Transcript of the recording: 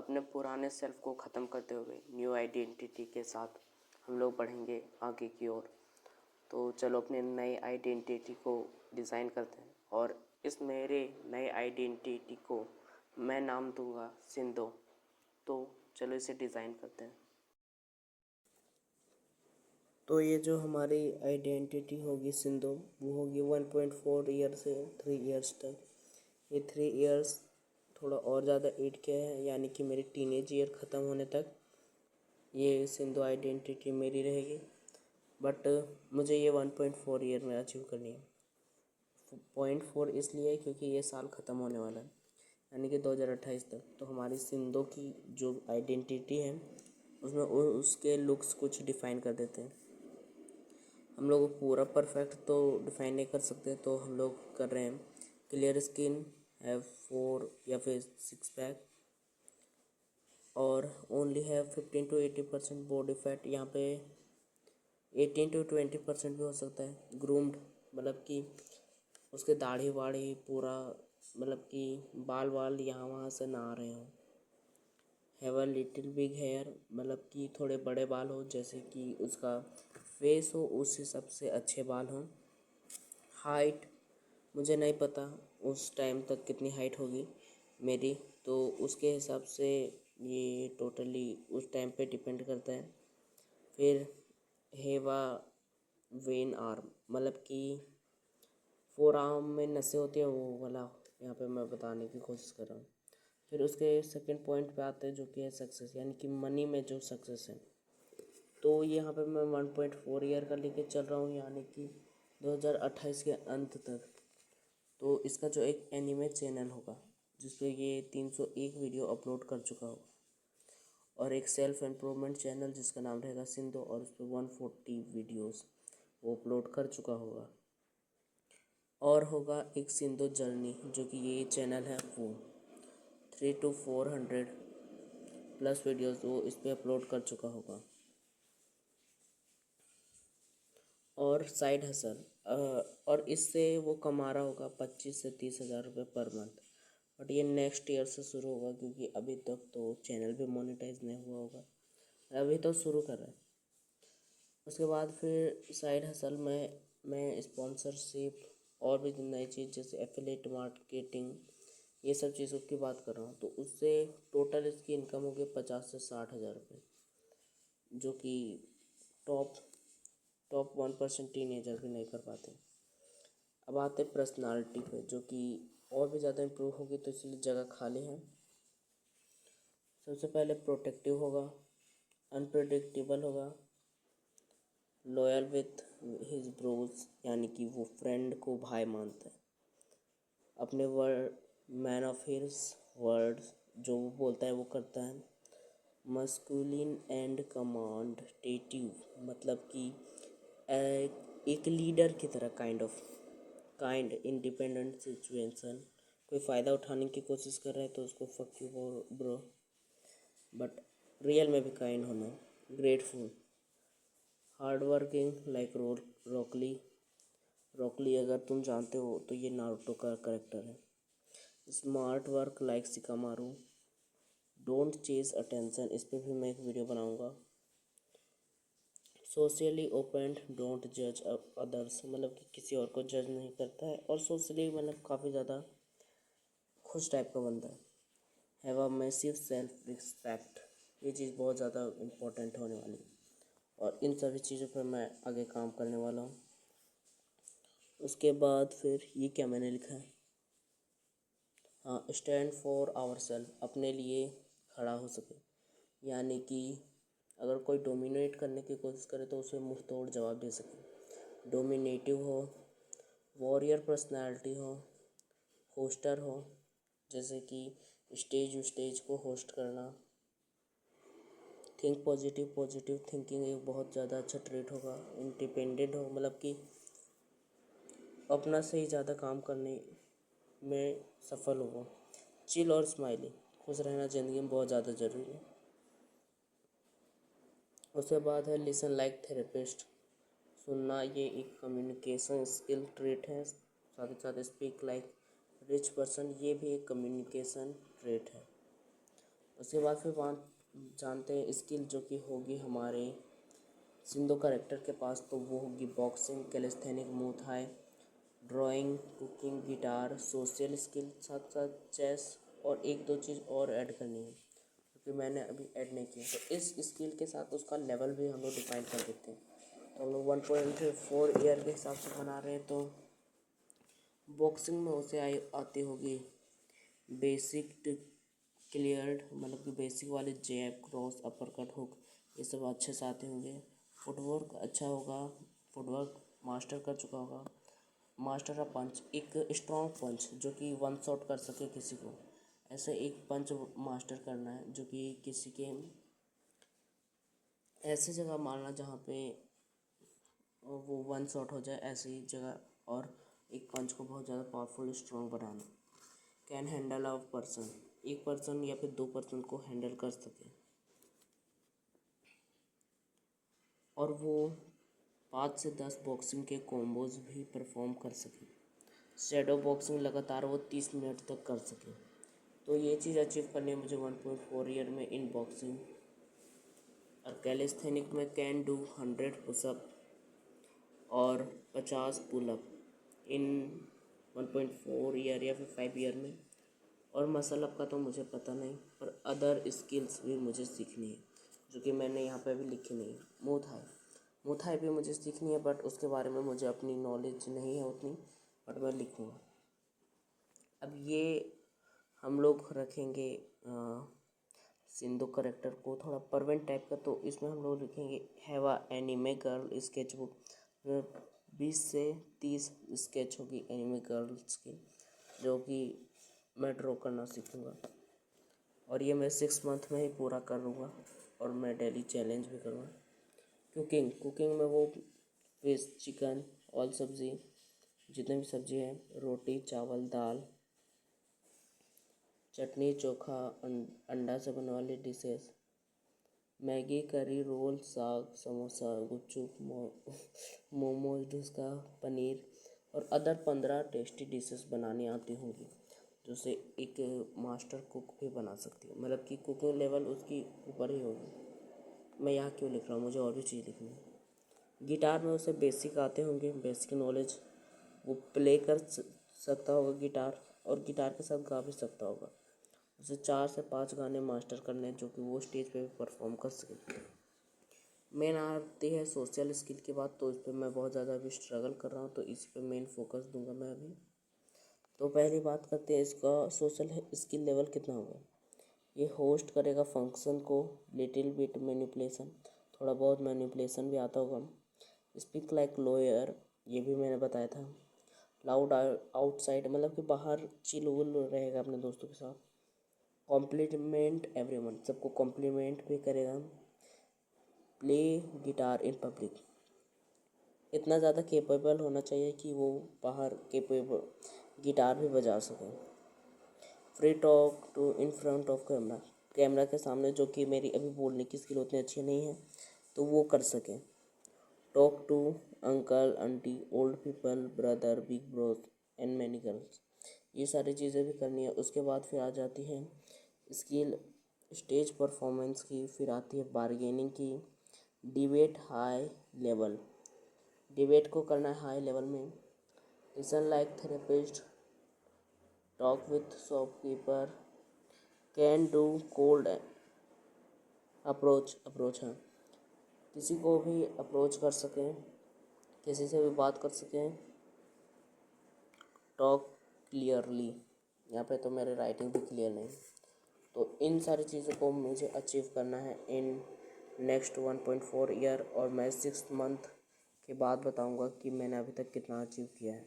अपने पुराने सेल्फ को ख़त्म करते हुए न्यू आइडेंटिटी के साथ हम लोग बढ़ेंगे आगे की ओर। तो चलो अपने नए आइडेंटिटी को डिज़ाइन करते हैं और इस मेरे नए आइडेंटिटी को मैं नाम दूंगा सिंधो। तो चलो इसे डिज़ाइन करते हैं। तो ये जो हमारी आइडेंटिटी होगी सिंधो, वो होगी 1.4 ईयर से 3 इयर्स तक। ये 3 इयर्स थोड़ा और ज़्यादा ऐड किया है, यानी कि मेरी टीनेज ईयर ख़त्म होने तक ये सिंधु आइडेंटिटी मेरी रहेगी। बट मुझे ये 1.4 ईयर में अचीव करनी है। 0.4 इसलिए क्योंकि ये साल ख़त्म होने वाला है, यानी कि 2028 तक। तो हमारी सिंधु की जो आइडेंटिटी है उसमें उसके लुक्स कुछ डिफ़ाइन कर देते हैं। हम लोग पूरा परफेक्ट तो डिफ़ाइन नहीं कर सकते, तो हम लोग कर रहे हैं क्लियर स्किन, हैव 4 या फिर 6 पैक, और only have 15 to 80% body fat. यहाँ पे 18 to 20% भी हो सकता है। ग्रूम्ड मतलब कि उसके दाढ़ी वाढ़ी पूरा, मतलब कि बाल वाल यहाँ वहाँ से ना आ रहे हों। Have a little big hair, मतलब कि थोड़े बड़े बाल हो, जैसे कि उसका फेस हो उस हिसाब से अच्छे बाल हों। हाइट मुझे नहीं पता उस टाइम तक कितनी हाइट होगी मेरी, तो उसके हिसाब से ये टोटली उस टाइम पे डिपेंड करता है। फिर हेवा वेन आर्म, मतलब कि फोर आर्म में नसें होती हैं, वो वाला यहाँ पे मैं बताने की कोशिश कर रहा हूँ। फिर उसके सेकंड पॉइंट पे आते हैं जो कि है सक्सेस, यानी कि मनी में जो सक्सेस है। तो यहाँ पे मैं 1.4 ईयर का लेके चल रहा हूँ, यानी कि 2028 के अंत तक। तो इसका जो एक एनिमे चैनल होगा जिस पे ये 301 वीडियो अपलोड कर चुका होगा, और एक सेल्फ इम्प्रूवमेंट चैनल जिसका नाम रहेगा सिंधु, और उस पर 140 वीडियोस वो अपलोड कर चुका होगा। और होगा एक सिंधु जर्नी, जो कि ये चैनल है, वो 300 to 400 प्लस वीडियोस वो इस पर अपलोड कर चुका होगा। और साइड हसल, और इससे वो कमा रहा होगा 25 से 30 हज़ार रुपये पर मंथ। बट ये नेक्स्ट ईयर से शुरू होगा, क्योंकि अभी तक तो चैनल भी मोनेटाइज नहीं हुआ होगा, अभी तो शुरू कर रहा है। उसके बाद फिर साइड हसल में मैं स्पॉन्सरशिप और भी नई चीज़ जैसे एफिलिएट मार्केटिंग, ये सब चीज़ों की बात कर रहा हूँ। तो उससे टोटल इसकी इनकम होगी 50 से 60 हज़ार रुपये, जो कि टॉप 1% टीनेजर भी नहीं कर पाते। अब आते पर्सनालिटी पे, जो कि और भी ज़्यादा इम्प्रूव होगी, तो इसलिए जगह खाली है। सबसे पहले प्रोटेक्टिव होगा, अनप्रेडिक्टेबल होगा, लॉयल विथ हिज ब्रोज, यानी कि वो फ्रेंड को भाई मानता है, अपने word man of his words, जो वो बोलता है वो करता है। मस्कुलिन एंड कमांडेटिव, मतलब कि एक लीडर की तरह, काइंड इंडिपेंडेंट सिचुएशन, कोई फ़ायदा उठाने की कोशिश कर रहा है तो उसको fuck you bro, but real में भी काइंड होना। ग्रेटफुल, हार्ड वर्किंग लाइक रॉकली अगर तुम जानते हो तो ये नारुतो का करेक्टर है। Smart work like Shikamaru, don't chase attention, इस पर भी मैं एक वीडियो बनाऊंगा। सोशली ओपन, डोंट जज अदर्स, मतलब कि किसी और को जज नहीं करता है, और सोशली मतलब काफ़ी ज़्यादा खुश टाइप का बंदा है। Have a massive self respect, ये चीज़ बहुत ज़्यादा इम्पोर्टेंट होने वाली है, और इन सभी चीज़ों पर मैं आगे काम करने वाला हूँ। उसके बाद फिर ये क्या मैंने लिखा है, हाँ, स्टैंड फॉर आवर सेल्फ, अपने लिए खड़ा हो सके, यानी कि अगर कोई डोमिनेट करने की कोशिश करे तो उसे मुंह तोड़ जवाब दे सके। डोमिनेटिव हो, वॉरियर पर्सनालिटी हो, होस्टर हो, जैसे कि स्टेज को होस्ट करना। थिंक पॉजिटिव थिंकिंग एक बहुत ज़्यादा अच्छा ट्रेट होगा। इंडिपेंडेंट हो, मतलब कि अपना से ही ज़्यादा काम करने में सफल होगा। चिल और स्माइली, खुश रहना ज़िंदगी में बहुत ज़्यादा ज़रूरी है। उसके बाद है लिसन लाइक थेरेपिस्ट, सुनना, ये एक कम्युनिकेशन स्किल ट्रेट है। साथ ही साथ स्पीक लाइक रिच पर्सन, ये भी एक कम्युनिकेशन ट्रेट है। उसके बाद फिर बात जानते हैं स्किल जो कि होगी हमारे सिंधु करेक्टर के पास, तो वो होगी boxing, calisthenic, Muay Thai, drawing, cooking, guitar, social skill, साथ साथ चेस, और एक दो चीज़ और ऐड करनी है क्योंकि मैंने अभी ऐड नहीं की। तो इस स्किल के साथ उसका लेवल भी हम लोग डिफाइन कर देते हैं। तो हम लोग 1.4 ईयर के हिसाब से बना रहे हैं। तो बॉक्सिंग में उसे आती होगी बेसिक क्लियर्ड, मतलब कि बेसिक वाले जैब, क्रॉस, अपर कट, हुक, ये सब अच्छे से आते होंगे। फुटवर्क अच्छा होगा, फुटवर्क मास्टर कर चुका होगा। मास्टर का पंच, एक स्ट्रॉन्ग पंच जो कि वन शॉट कर सके किसी को, ऐसे एक पंच मास्टर करना है जो कि किसी के ऐसी जगह मारना जहाँ पे वो वन शॉट हो जाए, ऐसी जगह, और एक पंच को बहुत ज़्यादा powerful strong banana. Can handle a person, एक पर्सन या फिर दो पर्सन को हैंडल कर सके, और वो 5 से 10 बॉक्सिंग के कॉम्बोज भी परफॉर्म कर सके। शैडो बॉक्सिंग लगातार वो 30 मिनट तक कर सके। तो ये चीज़ अचीव करनी है मुझे 1.4 ईयर में इन बॉक्सिंग। और कैलिस्थेनिक में कैन डू 100 पुशअप और 50 पुलअप इन 1.4 ईयर या फिर 5 ईयर में। और मसल अप का तो मुझे पता नहीं, पर अदर स्किल्स भी मुझे सीखनी है जो कि मैंने यहाँ पे अभी लिखी नहीं है। मुay थाई भी मुझे सीखनी है, बट उसके बारे में मुझे अपनी नॉलेज नहीं है उतनी, बट मैं लिखूँगा। अब ये हम लोग रखेंगे सिंधु करेक्टर को थोड़ा परवेंट टाइप का, तो इसमें हम लोग लिखेंगे have a anime girl sketch book. 20 से 30 स्केच होगी एनीमे गर्ल्स की, जो कि मैं ड्रॉ करना सीखूँगा, और ये मैं 6 मंथ में ही पूरा कर लूँगा। और मैं डेली चैलेंज भी करूँगा। कुकिंग में वो फिश, चिकन, ऑल सब्ज़ी, जितने भी सब्ज़ी हैं, रोटी, चावल, दाल, चटनी, चोखा, अंडा से बनने वाली डिशेस, मैगी, करी, रोल, साग, समोसा, गुपचुप, मोमोज, डोसा, पनीर, और अदर 15 टेस्टी डिशेस बनानी आती होंगी, जो से एक मास्टर कुक भी बना सकती है, मतलब कि कुकिंग लेवल उसकी ऊपर ही होगी। मैं यहाँ क्यों लिख रहा हूँ, मुझे और भी चीज़ लिखनी है। गिटार में उसे बेसिक आते होंगे, बेसिक नॉलेज, वो प्ले कर सकता होगा गिटार, और गिटार के साथ गा भी सकता होगा। उसे 4 से 5 गाने मास्टर करने जो कि वो स्टेज पे भी परफॉर्म कर सके। मेन आती है सोशल स्किल की बात, तो इस पर मैं बहुत ज़्यादा अभी स्ट्रगल कर रहा हूँ, तो इस पे मेन फोकस दूंगा मैं अभी। तो पहली बात करते हैं इसका सोशल स्किल लेवल कितना होगा। ये होस्ट करेगा फंक्शन को, लिटिल बिट मैनिपुलेशन, थोड़ा बहुत मैनिपुलेशन भी आता होगा। स्पीक लाइक लॉयर, ये भी मैंने बताया था। लाउड आउटसाइड, मतलब कि बाहर चिल विल रहेगा अपने दोस्तों के साथ। कॉम्प्लीमेंट एवरीवन, सबको कॉम्प्लीमेंट भी करेगा। प्ले गिटार इन पब्लिक, इतना ज़्यादा केपेबल होना चाहिए कि वो बाहर केपेबल गिटार भी बजा सके। Free talk to in front of camera, camera के सामने, जो कि मेरी अभी बोलने की स्किल उतनी अच्छी नहीं है, तो वो कर सके। Talk to uncle, aunty, old people, brother, big bros and many girls, ये सारी चीज़ें भी करनी है। उसके बाद फिर आ जाती है स्किल स्टेज परफॉर्मेंस की, फिर आती है बार्गेनिंग की। डिबेट हाई लेवल, डिबेट को करना है हाई लेवल में। Listen like therapist, talk with shopkeeper, can do cold approach है, किसी को भी अप्रोच कर सकें, किसी से भी बात कर सकें। टॉक क्लियरली, यहाँ पे तो मेरे राइटिंग भी क्लियर नहीं, तो इन सारी चीज़ों को मुझे अचीव करना है इन नेक्स्ट 1.4 ईयर, और मैं 6 मंथ के बाद बताऊंगा कि मैंने अभी तक कितना अचीव किया है।